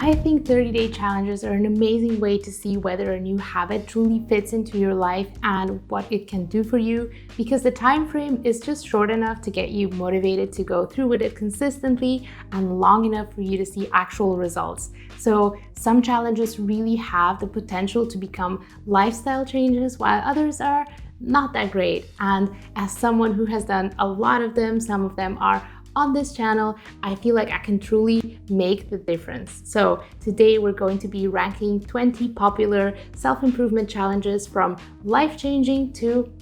I think 30-day challenges are an amazing way to see whether a new habit truly fits into your life and what it can do for you, because the time frame is just short enough to get you motivated to go through with it consistently and long enough for you to see actual results. So some challenges really have the potential to become lifestyle changes, while others are not that great. And as someone who has done a lot of them, some of them are on this channel, I feel like I can truly make the difference. So today we're going to be ranking 20 popular self-improvement challenges from life-changing to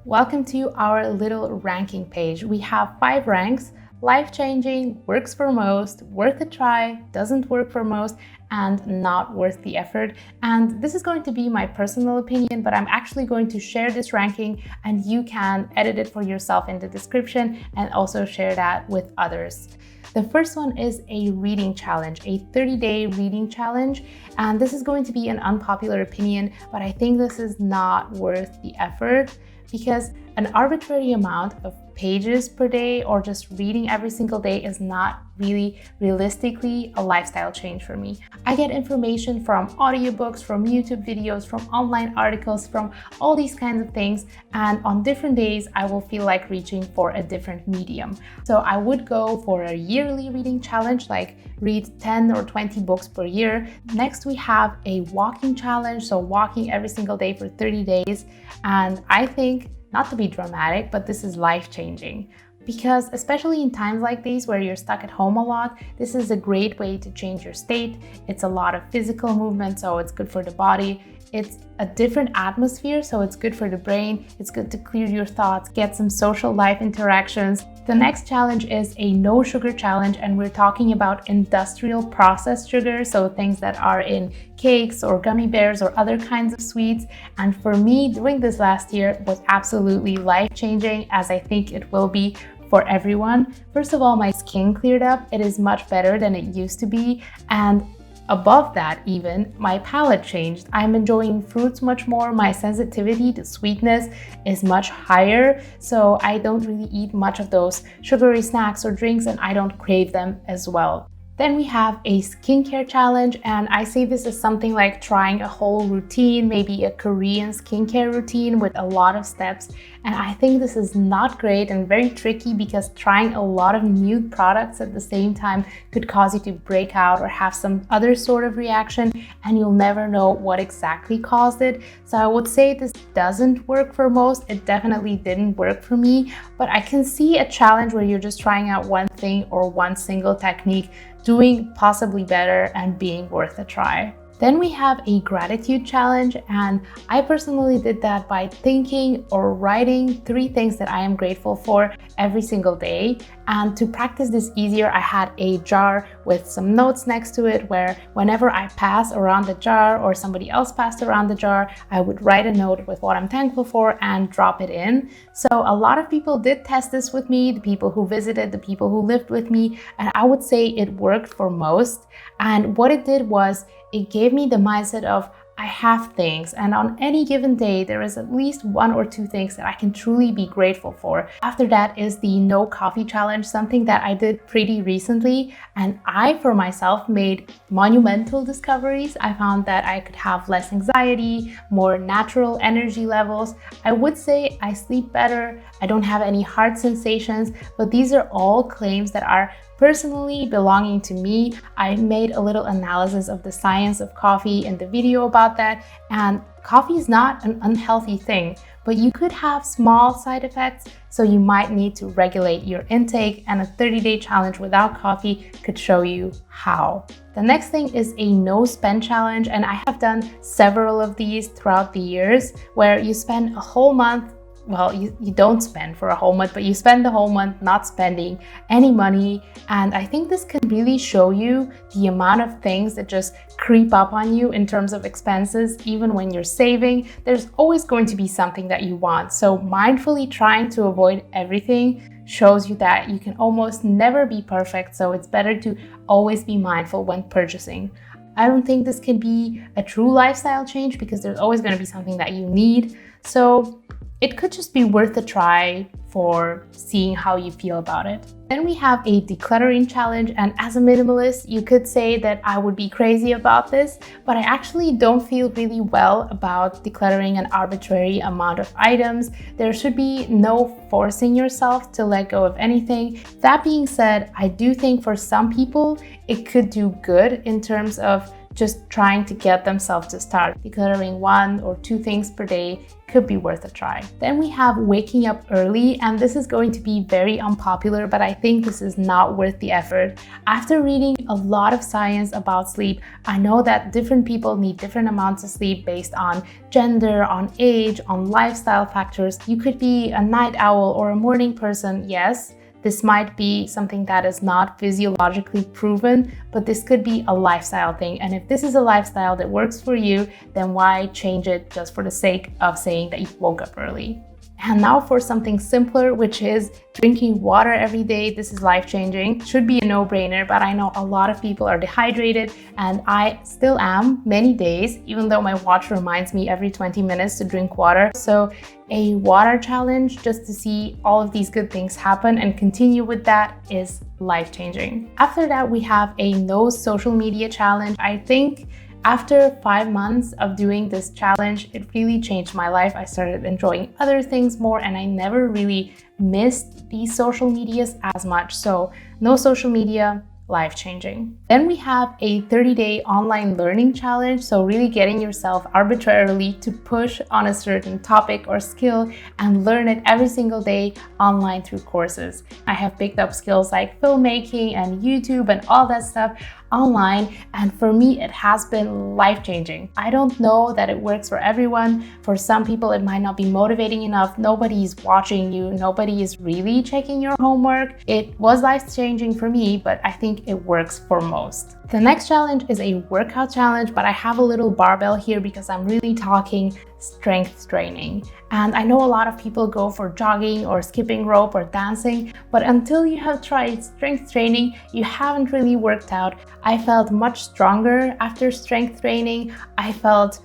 Welcome to our little ranking page. We have 5 ranks: life-changing, works for most, worth a try, doesn't work for most, and not worth the effort. And this is going to be my personal opinion, but I'm actually going to share this ranking and you can edit it for yourself in the description and also share that with others. The first one is a reading challenge, a 30-day reading challenge. And this is going to be an unpopular opinion, but I think this is not worth the effort, because an arbitrary amount of pages per day or just reading every single day is not really realistically a lifestyle change for me. I get information from audiobooks, from YouTube videos, from online articles, from all these kinds of things, and on different days I will feel like reaching for a different medium. So I would go for a yearly reading challenge, like read 10 or 20 books per year. Next we have a walking challenge, so walking every single day for 30 days. And I think, not to be dramatic, but this is life-changing, because especially in times like these where you're stuck at home a lot, this is a great way to change your state. It's a lot of physical movement, so it's good for the body. It's a different atmosphere, so it's good for the brain. It's good to clear your thoughts, get some social life interactions. The next challenge is a no sugar challenge, and we're talking about industrial processed sugar, so things that are in cakes or gummy bears or other kinds of sweets. And for me, doing this last year was absolutely life-changing, as I think it will be for everyone. First of all, my skin cleared up. It is much better than it used to be, and above that even, my palate changed. I'm enjoying fruits much more. My sensitivity to sweetness is much higher, so I don't really eat much of those sugary snacks or drinks, and I don't crave them as well. Then we have a skincare challenge, and I say this is something like trying a whole routine, maybe a Korean skincare routine with a lot of steps. And I think this is not great and very tricky, because trying a lot of new products at the same time could cause you to break out or have some other sort of reaction, and you'll never know what exactly caused it. So I would say this doesn't work for most. It definitely didn't work for me, but I can see a challenge where you're just trying out one thing or one single technique, doing possibly better and being worth a try. Then we have a gratitude challenge, and I personally did that by thinking or writing 3 things that I am grateful for every single day. And to practice this easier, I had a jar with some notes next to it, where whenever I pass around the jar or somebody else passed around the jar, I would write a note with what I'm thankful for and drop it in. So a lot of people did test this with me, the people who visited, the people who lived with me, and I would say it worked for most. And what it did was, it gave me the mindset of, I have things, and on any given day there is at least 1 or 2 things that I can truly be grateful for. After that is the no coffee challenge, something that I did pretty recently, and I for myself made monumental discoveries. I found that I could have less anxiety, more natural energy levels. I would say I sleep better, I don't have any heart sensations, but these are all claims that are personally belonging to me. I made a little analysis of the science of coffee in the video about that, and coffee is not an unhealthy thing, but you could have small side effects, so you might need to regulate your intake, and a 30-day challenge without coffee could show you how. The next thing is a no spend challenge, and I have done several of these throughout the years, where you spend a whole month, well, you don't spend for a whole month, but you spend the whole month not spending any money. And I think this can really show you the amount of things that just creep up on you in terms of expenses. Even when you're saving, there's always going to be something that you want. So mindfully trying to avoid everything shows you that you can almost never be perfect. So it's better to always be mindful when purchasing. I don't think this can be a true lifestyle change, because there's always going to be something that you need. So it could just be worth a try for seeing how you feel about it. Then we have a decluttering challenge, and as a minimalist, you could say that I would be crazy about this, but I actually don't feel really well about decluttering an arbitrary amount of items. There should be no forcing yourself to let go of anything. That being said, I do think for some people, it could do good in terms of just trying to get themselves to start. Decluttering 1 or 2 things per day could be worth a try. Then we have waking up early, and this is going to be very unpopular, but I think this is not worth the effort. After reading a lot of science about sleep, I know that different people need different amounts of sleep based on gender, on age, on lifestyle factors. You could be a night owl or a morning person, yes. This might be something that is not physiologically proven, but this could be a lifestyle thing. And if this is a lifestyle that works for you, then why change it just for the sake of saying that you woke up early? And now for something simpler, which is drinking water every day. This is life-changing. Should be a no-brainer, but I know a lot of people are dehydrated, and I still am many days, even though my watch reminds me every 20 minutes to drink water. So a water challenge just to see all of these good things happen and continue with that is life-changing. After that, we have a no social media challenge. I think after 5 months of doing this challenge, it really changed my life. I started enjoying other things more, and I never really missed these social medias as much. So no social media, life-changing. Then we have a 30-day online learning challenge. So really getting yourself arbitrarily to push on a certain topic or skill and learn it every single day online through courses. I have picked up skills like filmmaking and YouTube and all that stuff online, and for me it has been life-changing. I don't know that it works for everyone. For some people it might not be motivating enough. Nobody's watching you, nobody is really checking your homework. It was life-changing for me, but I think it works for most. The next challenge is a workout challenge, but I have a little barbell here because I'm really talking strength training. And I know a lot of people go for jogging or skipping rope or dancing, but until you have tried strength training, you haven't really worked out. I felt much stronger after strength training. I felt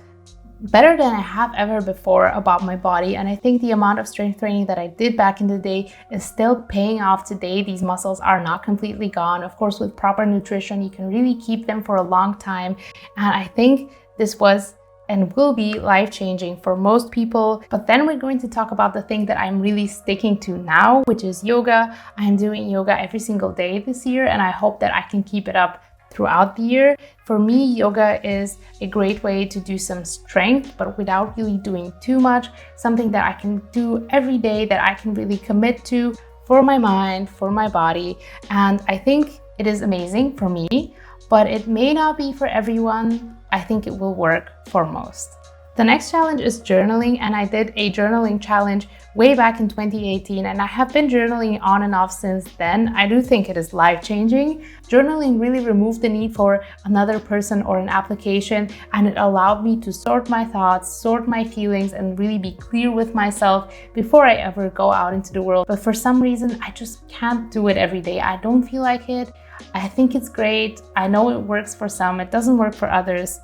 better than I have ever before about my body, and I think the amount of strength training that I did back in the day is still paying off today. These muscles are not completely gone. Of course, with proper nutrition, you can really keep them for a long time, and I think this was and will be life-changing for most people. But then we're going to talk about the thing that I'm really sticking to now, which is yoga. I'm doing yoga every single day this year, and I hope that I can keep it up throughout the year. For me, yoga is a great way to do some strength, but without really doing too much. Something that I can do every day, that I can really commit to for my mind, for my body. And I think it is amazing for me, but it may not be for everyone. I think it will work for most. The next challenge is journaling, and I did a journaling challenge way back in 2018, and I have been journaling on and off since then. I do think it is life-changing. Journaling really removed the need for another person or an application, and it allowed me to sort my thoughts, sort my feelings, and really be clear with myself before I ever go out into the world. But for some reason, I just can't do it every day. I don't feel like it. I think it's great. I know it works for some, it doesn't work for others.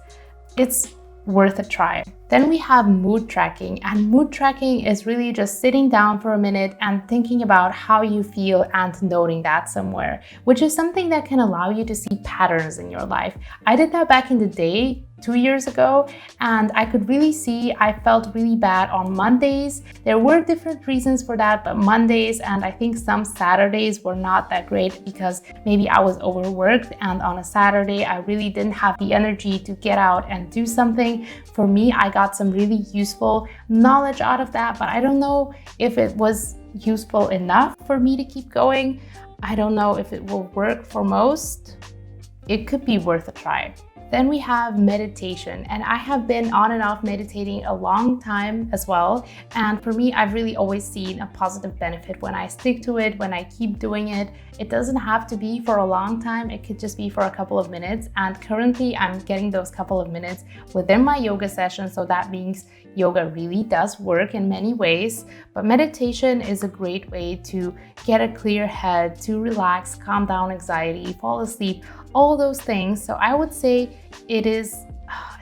It's worth a try. Then we have mood tracking, and mood tracking is really just sitting down for a minute and thinking about how you feel and noting that somewhere, which is something that can allow you to see patterns in your life. I did that back in the day 2 years ago, and I could really see I felt really bad on Mondays. There were different reasons for that, but Mondays and I think some Saturdays were not that great because maybe I was overworked, and on a Saturday I really didn't have the energy to get out and do something. For me, I got some really useful knowledge out of that, but I don't know if it was useful enough for me to keep going. I don't know if it will work for most. It could be worth a try. Then we have meditation, and I have been on and off meditating a long time as well. And for me, I've really always seen a positive benefit when I stick to it, when I keep doing it. It doesn't have to be for a long time. It could just be for a couple of minutes. And currently I'm getting those couple of minutes within my yoga session. So that means yoga really does work in many ways, but meditation is a great way to get a clear head, to relax, calm down anxiety, fall asleep, all those things. So I would say is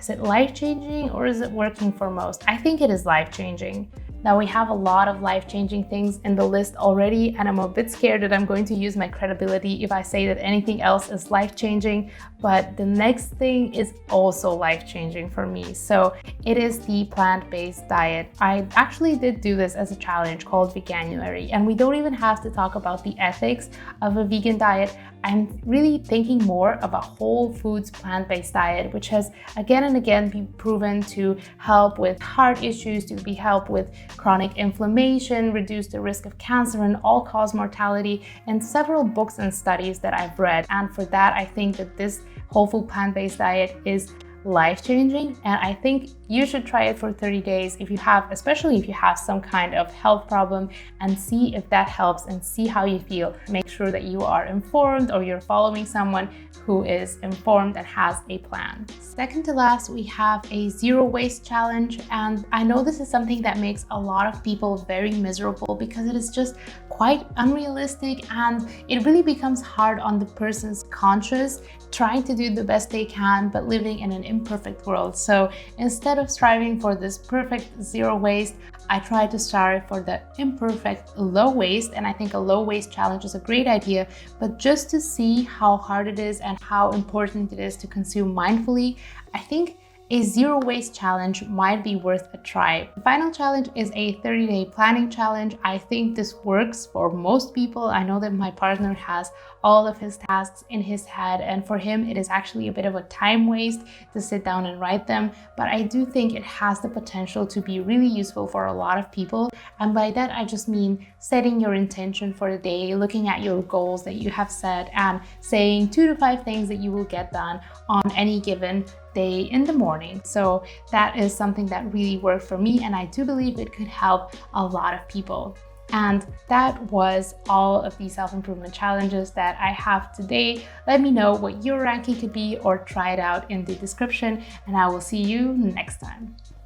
it life-changing or is it working for most? I think it is life-changing. Now we have a lot of life-changing things in the list already, and I'm a bit scared that I'm going to use my credibility if I say that anything else is life-changing, but the next thing is also life-changing for me. So it is the plant-based diet. I actually did do this as a challenge called Veganuary, and we don't even have to talk about the ethics of a vegan diet. I'm really thinking more of a whole foods plant-based diet, which has again and again been proven to help with heart issues, to help with chronic inflammation, reduce the risk of cancer and all-cause mortality, and several books and studies that I've read. And for that, I think that this whole food plant-based diet is life-changing, and I think you should try it for 30 days if you have, especially if you have some kind of health problem, and see if that helps and see how you feel. Make sure that you are informed or you're following someone who is informed and has a plan. Second to last, we have a zero waste challenge, and I know this is something that makes a lot of people very miserable because it is just quite unrealistic, and it really becomes hard on the person's conscience trying to do the best they can but living in an imperfect world. So instead of striving for this perfect zero waste, I try to strive for the imperfect low waste, and I think a low waste challenge is a great idea, but just to see how hard it is and how important it is to consume mindfully, I think a zero waste challenge might be worth a try. The final challenge is a 30-day planning challenge. I think this works for most people. I know that my partner has all of his tasks in his head, and for him it is actually a bit of a time waste to sit down and write them, but I do think it has the potential to be really useful for a lot of people. And by that I just mean setting your intention for the day, looking at your goals that you have set, and saying 2 to 5 things that you will get done on any given day in the morning. So that is something that really worked for me, and I do believe it could help a lot of people. And that was all of the self-improvement challenges that I have today. Let me know what your ranking could be, or try it out in the description, and I will see you next time.